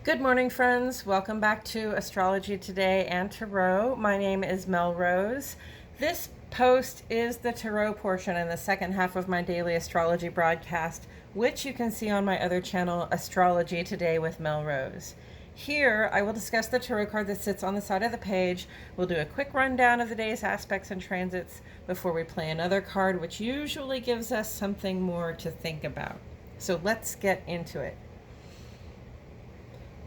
Good morning, friends. Welcome back to Astrology Today and Tarot. My name is Melrose. This post is the Tarot portion in the second half of my daily astrology broadcast, which you can see on my other channel, Astrology Today with Melrose. Here, I will discuss the tarot card that sits on the side of the page. We'll do a quick rundown of the day's aspects and transits before we play another card, which usually gives us something more to think about. So let's get into it.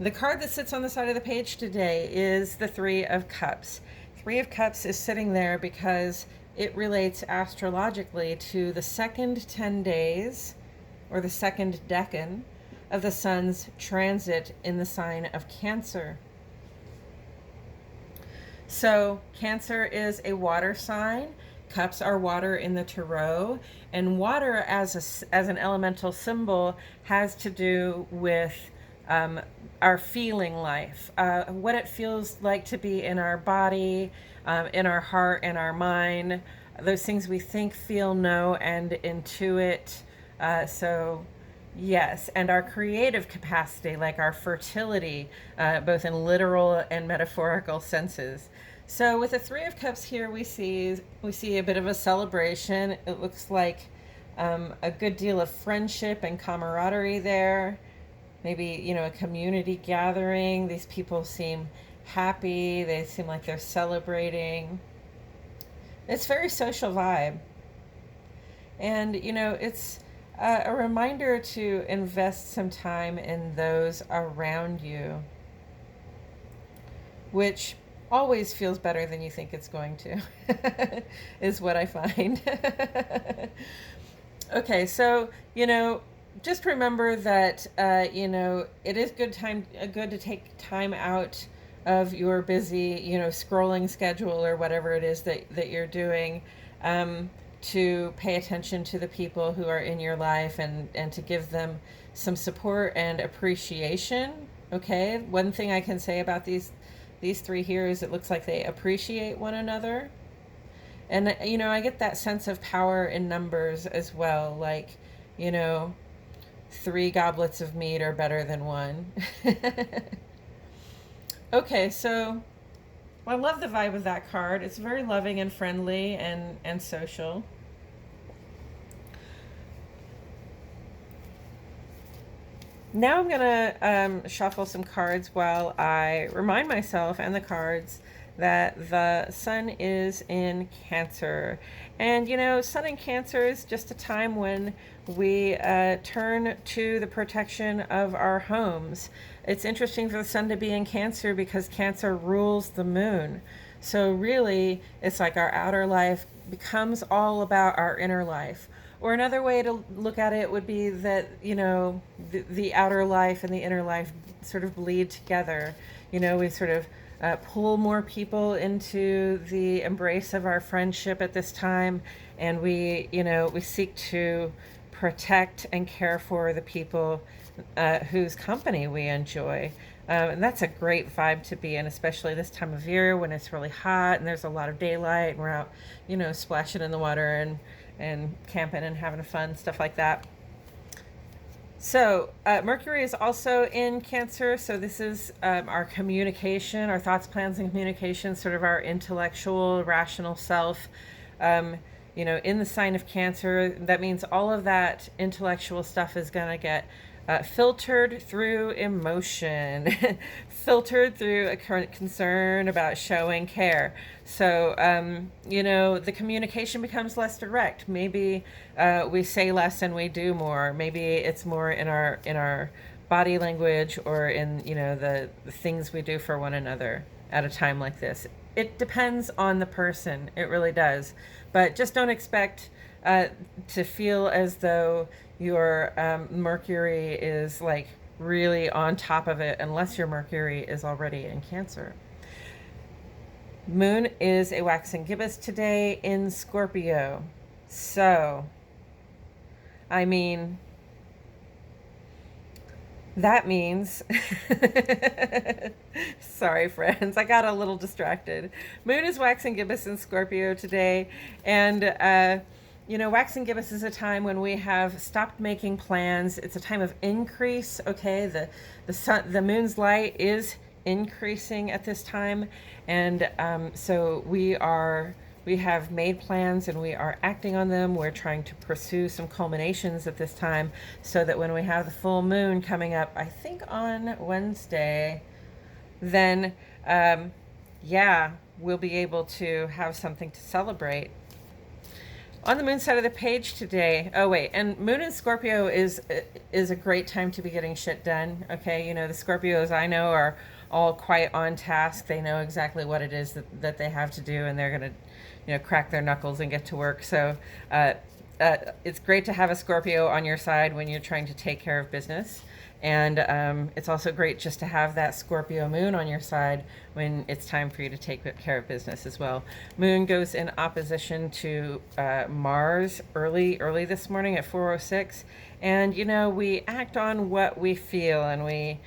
The card that sits on the side of the page today is the Three of Cups. Three of Cups is sitting there because it relates astrologically to the second 10 days, or the second decan, of the sun's transit in the sign of Cancer. So Cancer is a water sign. Cups are water in the tarot, and water as an elemental symbol has to do with our feeling life, what it feels like to be in our body, in our heart, in our mind, those things we think, feel, know, and intuit. So yes, and our creative capacity, like our fertility, both in literal and metaphorical senses. So with the Three of Cups here, we see a bit of a celebration. It looks like a good deal of friendship and camaraderie there. Maybe, a community gathering. These people seem happy. They seem like they're celebrating. It's very social vibe. And, it's a reminder to invest some time in those around you, which always feels better than you think it's going to, is what I find. Okay, so, just remember that it is good to take time out of your busy scrolling schedule or whatever it is that you're doing, to pay attention to the people who are in your life and to give them some support and appreciation. Okay, one thing I can say about these three here is it looks like they appreciate one another, and I get that sense of power in numbers as well, like 3 goblets of mead are better than 1. Okay, so I love the vibe of that card. It's very loving and friendly and social. Now I'm going to shuffle some cards while I remind myself and the cards that the sun is in Cancer. And, sun in Cancer is just a time when we turn to the protection of our homes. It's interesting for the sun to be in Cancer because Cancer rules the moon. So really, it's like our outer life becomes all about our inner life. Or another way to look at it would be that, the outer life and the inner life sort of bleed together. We sort of pull more people into the embrace of our friendship at this time, and we seek to protect and care for the people whose company we enjoy. And that's a great vibe to be in, especially this time of year when it's really hot and there's a lot of daylight and we're out, splashing in the water and camping and having fun, stuff like that. So Mercury is also in Cancer, so this is our communication, our thoughts, plans, and communication, sort of our intellectual, rational self. In the sign of Cancer, that means all of that intellectual stuff is going to get filtered through emotion, filtered through a current concern about showing care. So, the communication becomes less direct. Maybe we say less and we do more. Maybe it's more in our body language or in, the things we do for one another at a time like this. It depends on the person. It really does. But just don't expect to feel as though your Mercury is like really on top of it unless your Mercury is already in Cancer. Moon is a waxing gibbous today in Scorpio. So, that means, sorry friends, I got a little distracted. Moon is waxing gibbous in Scorpio today, and wax and gibbous is a time when we have stopped making plans. It's a time of increase. Okay, the moon's light is increasing at this time, and so we have made plans and we are acting on them. We're trying to pursue some culminations at this time, so that when we have the full moon coming up, I think on Wednesday, then yeah, we'll be able to have something to celebrate. On the moon side of the page today, oh wait, and moon in Scorpio is a great time to be getting shit done. Okay, the Scorpios I know are all quite on task. They know exactly what it is that they have to do, and they're gonna crack their knuckles and get to work. So it's great to have a Scorpio on your side when you're trying to take care of business. And it's also great just to have that Scorpio moon on your side when it's time for you to take care of business as well. Moon goes in opposition to Mars early this morning at 4:06. And, we act on what we feel, and we,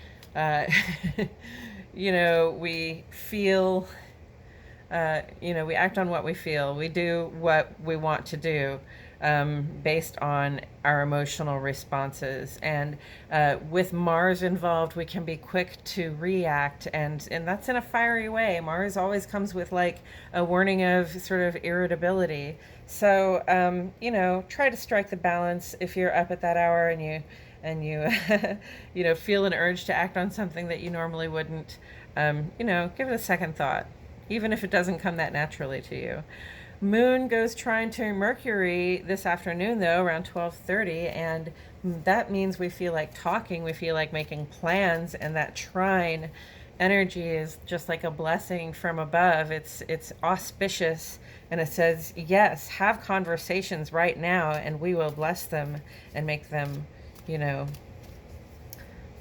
we feel, we act on what we feel. We do what we want to do. Based on our emotional responses. And with Mars involved, we can be quick to react, and that's in a fiery way. Mars always comes with like a warning of sort of irritability. So, try to strike the balance if you're up at that hour and you feel an urge to act on something that you normally wouldn't. Give it a second thought, even if it doesn't come that naturally to you. Moon goes trine to Mercury this afternoon, though, around 12:30, and that means we feel like talking, we feel like making plans, and that trine energy is just like a blessing from above. It's auspicious, and it says, yes, have conversations right now, and we will bless them and make them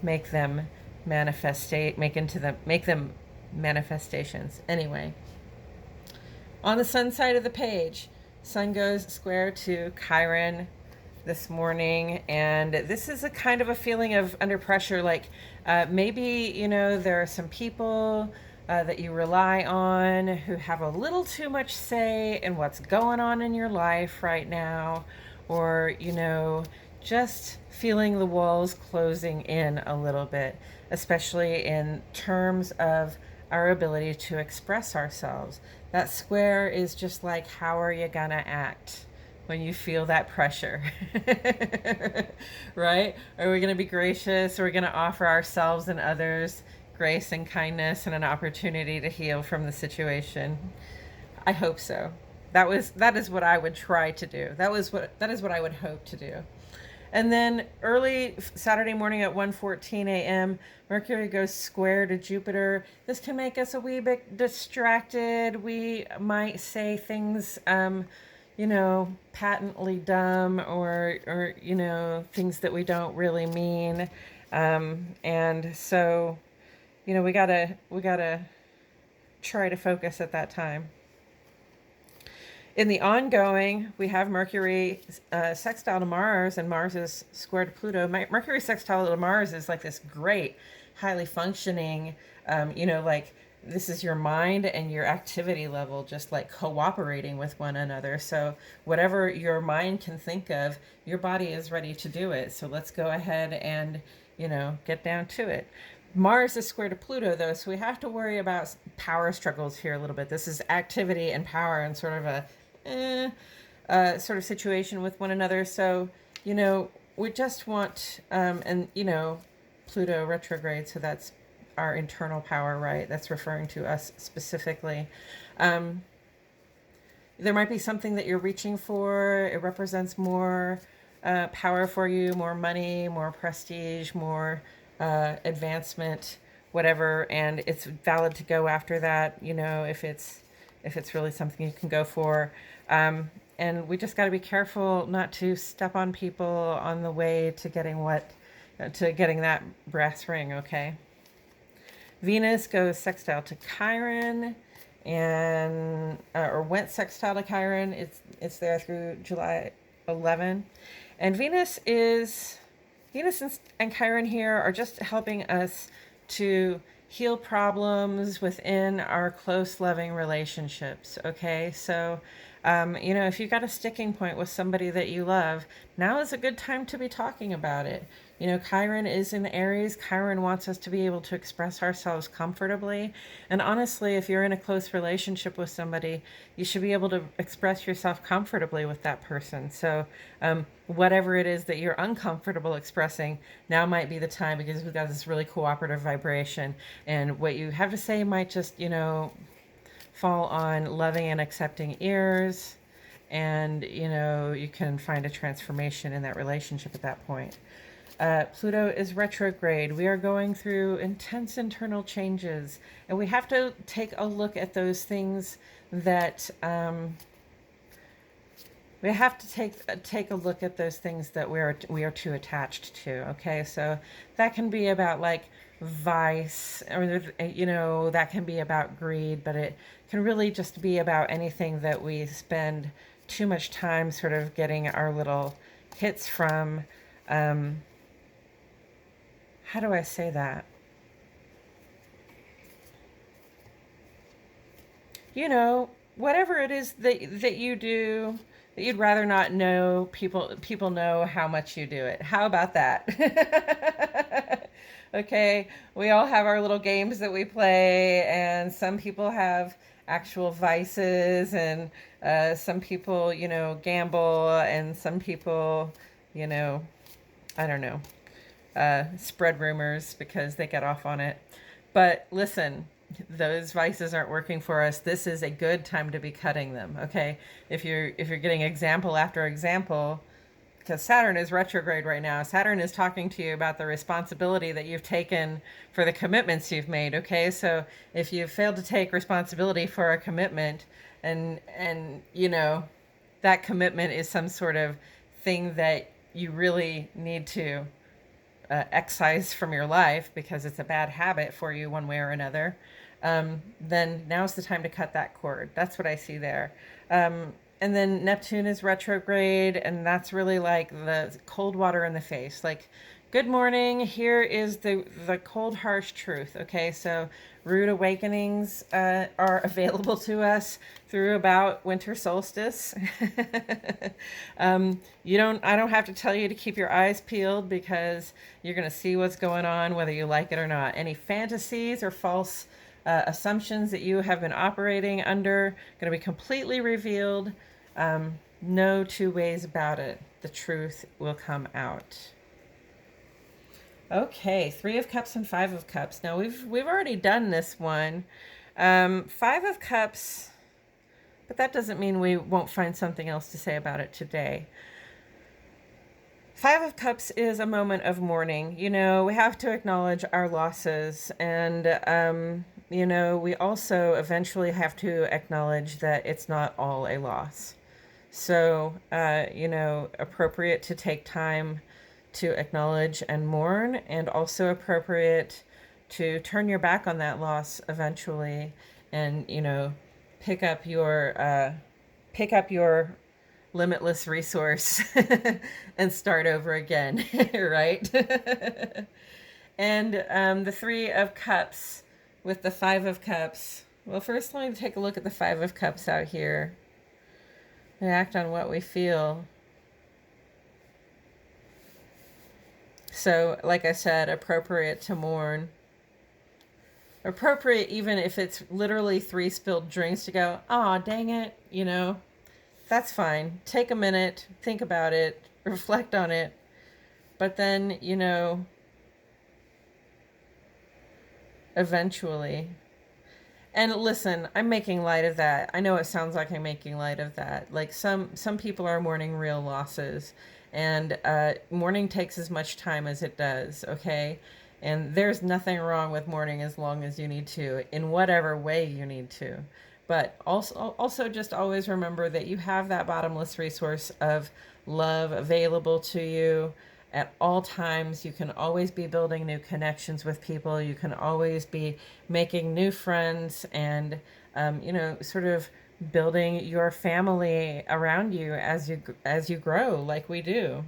make them manifestations. Anyway. On the sun side of the page, sun goes square to Chiron this morning, and this is a kind of a feeling of under pressure, like maybe, there are some people that you rely on who have a little too much say in what's going on in your life right now, or, just feeling the walls closing in a little bit, especially in terms of our ability to express ourselves. That square is just like, how are you gonna act when you feel that pressure? Right? Are we gonna be gracious? Are we gonna offer ourselves and others grace and kindness and an opportunity to heal from the situation? I hope so. That is what I would try to do. That is what I would hope to do. And then early Saturday morning at 1:14 a.m., Mercury goes square to Jupiter. This can make us a wee bit distracted. We might say things, patently dumb, or things that we don't really mean. And so, we gotta try to focus at that time. In the ongoing, we have Mercury sextile to Mars, and Mars is square to Pluto. Mercury sextile to Mars is like this great, highly functioning, like this is your mind and your activity level just like cooperating with one another. So whatever your mind can think of, your body is ready to do it. So let's go ahead and, get down to it. Mars is square to Pluto, though, so we have to worry about power struggles here a little bit. This is activity and power and sort of a sort of situation with one another. So, we just want, Pluto retrograde, so that's our internal power, right? That's referring to us specifically. There might be something that you're reaching for. It represents more power for you, more money, more prestige, more advancement, whatever, and it's valid to go after that, if it's really something you can go for. And we just got to be careful not to step on people on the way to getting that brass ring, okay? Venus goes sextile to Chiron, and or went sextile to Chiron. It's there through July 11, and Venus and Chiron here are just helping us to heal problems within our close, loving relationships. Okay, so If you've got a sticking point with somebody that you love, now is a good time to be talking about it. Chiron is in Aries. Chiron wants us to be able to express ourselves comfortably. And honestly, if you're in a close relationship with somebody, you should be able to express yourself comfortably with that person. So, whatever it is that you're uncomfortable expressing, now might be the time, because we've got this really cooperative vibration. And what you have to say might just, fall on loving and accepting ears. And, you can find a transformation in that relationship at that point. Pluto is retrograde. We are going through intense internal changes, and we have to take a look at those things that we have to take a look at those things that we are too attached to. Okay, so that can be about like vice, or that can be about greed, but it can really just be about anything that we spend too much time sort of getting our little hits from. How do I say that? Whatever it is that you do, that you'd rather not know people know how much you do it. How about that? Okay, we all have our little games that we play, and some people have actual vices, and some people, gamble, and some people, I don't know, spread rumors because they get off on it. But listen, those vices aren't working for us. This is a good time to be cutting them. Okay, if you're getting example after example, because Saturn is retrograde right now. Saturn is talking to you about the responsibility that you've taken for the commitments you've made. Okay, so if you've failed to take responsibility for a commitment, and that commitment is some sort of thing that you really need to excise from your life because it's a bad habit for you one way or another, then now's the time to cut that cord. That's what I see there. And then Neptune is retrograde, and that's really like the cold water in the face. Like, good morning, here is the cold, harsh truth. Okay, so rude awakenings are available to us through about winter solstice. I don't have to tell you to keep your eyes peeled, because you're going to see what's going on, whether you like it or not. Any fantasies or false assumptions that you have been operating under going to be completely revealed. No two ways about it. The truth will come out. Okay, 3 of Cups and 5 of Cups. Now we've already done this one. 5 of Cups, but that doesn't mean we won't find something else to say about it today. 5 of Cups is a moment of mourning. We have to acknowledge our losses, and we also eventually have to acknowledge that it's not all a loss. So, appropriate to take time to acknowledge and mourn, and also appropriate to turn your back on that loss eventually, and pick up your limitless resource and start over again, right? And the 3 of Cups with the 5 of Cups. Well, first let me take a look at the 5 of Cups out here. We act on what we feel. So, like I said, appropriate to mourn. Appropriate even if it's literally 3 spilled drinks to go, aw, dang it, that's fine. Take a minute, think about it, reflect on it. But then, eventually. And listen, I'm making light of that. I know it sounds like I'm making light of that. Like some people are mourning real losses, and mourning takes as much time as it does, okay? And there's nothing wrong with mourning as long as you need to, in whatever way you need to. But also just always remember that you have that bottomless resource of love available to you at all times. You can always be building new connections with people. You can always be making new friends, and sort of building your family around you as you grow, like we do.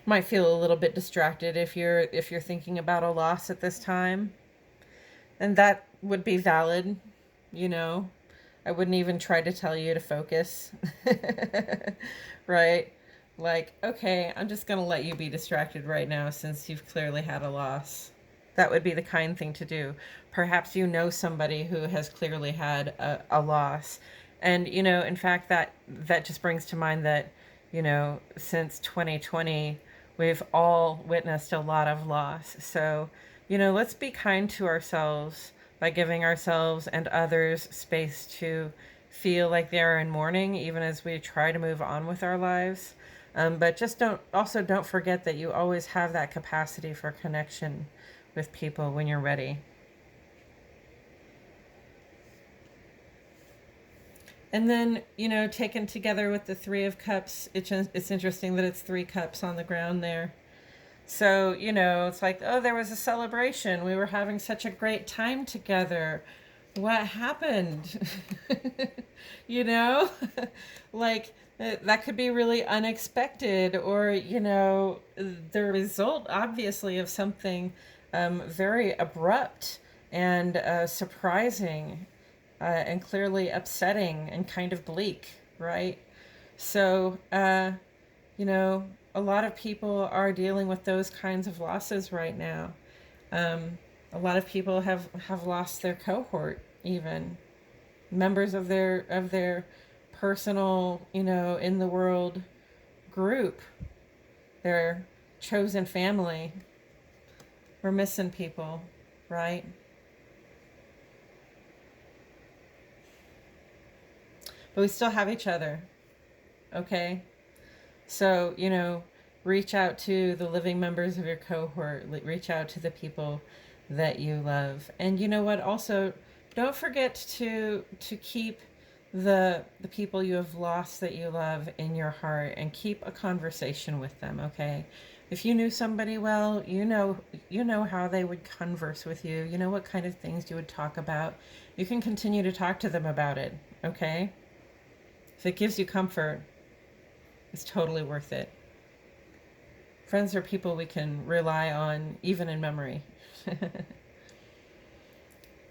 Might feel a little bit distracted if you're thinking about a loss at this time. And that would be valid, you know. I wouldn't even try to tell you to focus. Right? Like, okay, I'm just going to let you be distracted right now since you've clearly had a loss. That would be the kind thing to do. Perhaps you know somebody who has clearly had a loss. And, in fact, that just brings to mind that, since 2020, we've all witnessed a lot of loss. So, let's be kind to ourselves by giving ourselves and others space to feel like they are in mourning, even as we try to move on with our lives. But just don't forget that you always have that capacity for connection with people when you're ready. And then, taken together with the Three of Cups, it's interesting that it's three cups on the ground there. So, it's like, oh, there was a celebration. We were having such a great time together. What happened? you know? Like, that could be really unexpected, or, the result, obviously, of something very abrupt and surprising and clearly upsetting and kind of bleak, right? So, you know, a lot of people are dealing with those kinds of losses right now. A lot of people have lost their cohort, even members of their personal, in the world group, their chosen family. We're missing people, right? But we still have each other, okay? So, reach out to the living members of your cohort, reach out to the people that you love. And you know what? Also, don't forget to keep the people you have lost that you love in your heart, and keep a conversation with them, okay? If you knew somebody well, you know how they would converse with you. You know what kind of things you would talk about. You can continue to talk to them about it, okay? If it gives you comfort, it's totally worth it. Friends are people we can rely on, even in memory.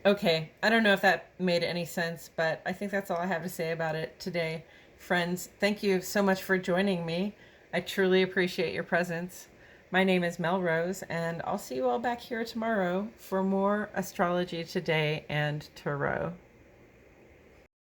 Okay, I don't know if that made any sense, but I think that's all I have to say about it today. Friends, thank you so much for joining me. I truly appreciate your presence. My name is Melrose, and I'll see you all back here tomorrow for more Astrology Today and Tarot.